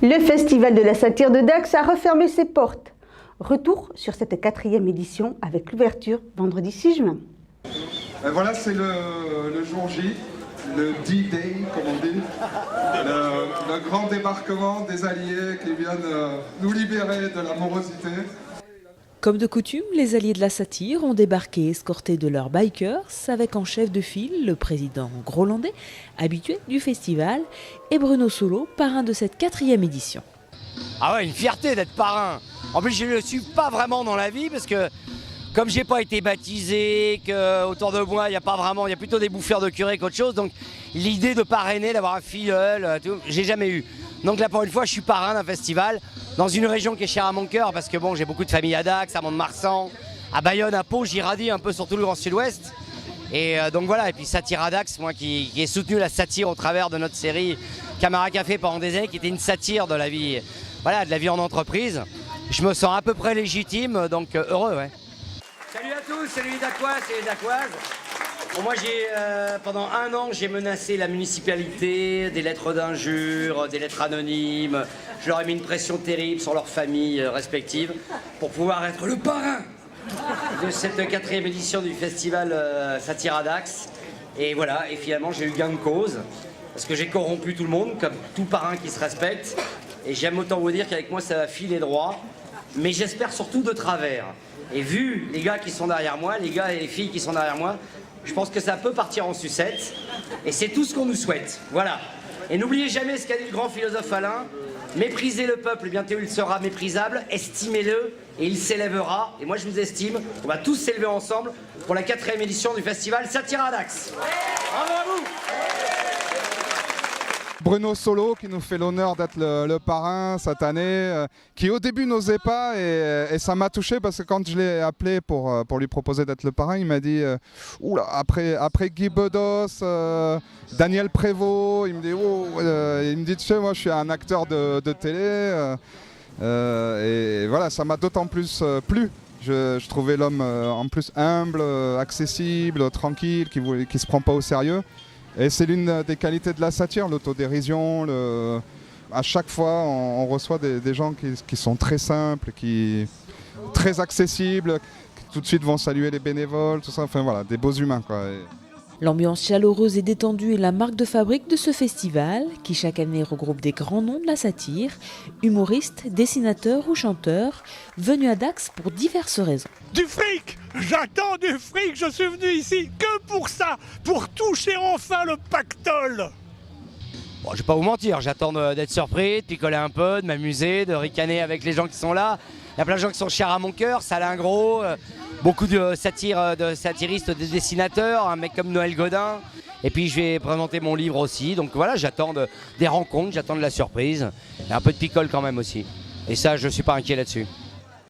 Le Festival de la satire de Dax a refermé ses portes. Retour sur cette 4e édition avec l'ouverture vendredi 6 juin. Voilà, c'est le jour J, le D-Day, comme on dit, le grand débarquement des Alliés qui viennent nous libérer de la morosité. Comme de coutume, les alliés de la satire ont débarqué escortés de leurs bikers avec en chef de file le président Grolandais, habitué du festival, et Bruno Solo, parrain de cette 4e édition. Ah ouais, une fierté d'être parrain. En plus, je ne le suis pas vraiment dans la vie parce que comme j'ai pas été baptisé, qu'autour de moi, il y a plutôt des bouffeurs de curé qu'autre chose, donc l'idée de parrainer, d'avoir un filleul, j'ai jamais eu. Donc là, pour une fois, je suis parrain d'un festival dans une région qui est chère à mon cœur parce que bon, j'ai beaucoup de familles à Dax, à Mont-de-Marsan, à Bayonne, à Pau, j'irradie un peu sur tout le Grand Sud-Ouest. Et donc voilà, et puis Satire à Dax, moi qui ai soutenu la satire au travers de notre série Camara Café pendant des années, qui était une satire de la vie, voilà, de la vie en entreprise. Je me sens à peu près légitime, donc heureux, ouais. Salut à tous, salut les Dacois, c'est les Dacoises. Bon, moi, pendant 1 an, j'ai menacé la municipalité, des lettres d'injures, des lettres anonymes. Je leur ai mis une pression terrible sur leurs familles respectives pour pouvoir être le parrain de cette 4e édition du festival Satire à Dax. Et voilà, et finalement, j'ai eu gain de cause parce que j'ai corrompu tout le monde, comme tout parrain qui se respecte. Et j'aime autant vous dire qu'avec moi, ça va filer droit, mais j'espère surtout de travers. Et vu les gars qui sont derrière moi, les gars et les filles qui sont derrière moi, je pense que ça peut partir en sucette. Et c'est tout ce qu'on nous souhaite. Voilà. Et n'oubliez jamais ce qu'a dit le grand philosophe Alain. Méprisez le peuple, bientôt il sera méprisable. Estimez-le et il s'élèvera. Et moi je vous estime. On va tous s'élever ensemble pour la 4e édition du festival Satire à Dax. Bravo à vous. Bruno Solo qui nous fait l'honneur d'être le parrain cette année, qui au début n'osait pas et ça m'a touché parce que quand je l'ai appelé pour lui proposer d'être le parrain, il m'a dit oula, après Guy Bedos, Daniel Prévost, il me dit tu sais, moi je suis un acteur de télé et voilà, ça m'a d'autant plus plu. Je trouvais l'homme en plus humble, accessible, tranquille, qui se prend pas au sérieux. Et c'est l'une des qualités de la satire, l'autodérision. À chaque fois, on reçoit des gens qui sont très simples, très accessibles, qui tout de suite vont saluer les bénévoles, tout ça. Enfin voilà, des beaux humains, quoi. L'ambiance chaleureuse et détendue est la marque de fabrique de ce festival qui chaque année regroupe des grands noms de la satire, humoristes, dessinateurs ou chanteurs, venus à Dax pour diverses raisons. Du fric! J'attends du fric, je suis venu ici que pour ça, pour toucher enfin le pactole. Bon, je vais pas vous mentir, j'attends d'être surpris, de picoler un peu, de m'amuser, de ricaner avec les gens qui sont là. Il y a plein de gens qui sont chers à mon cœur, Salin Gros, beaucoup de satiristes, de dessinateurs, un mec comme Noël Godin. Et puis je vais présenter mon livre aussi, donc voilà, j'attends des rencontres, j'attends de la surprise. Et un peu de picole quand même aussi. Et ça, je ne suis pas inquiet là-dessus.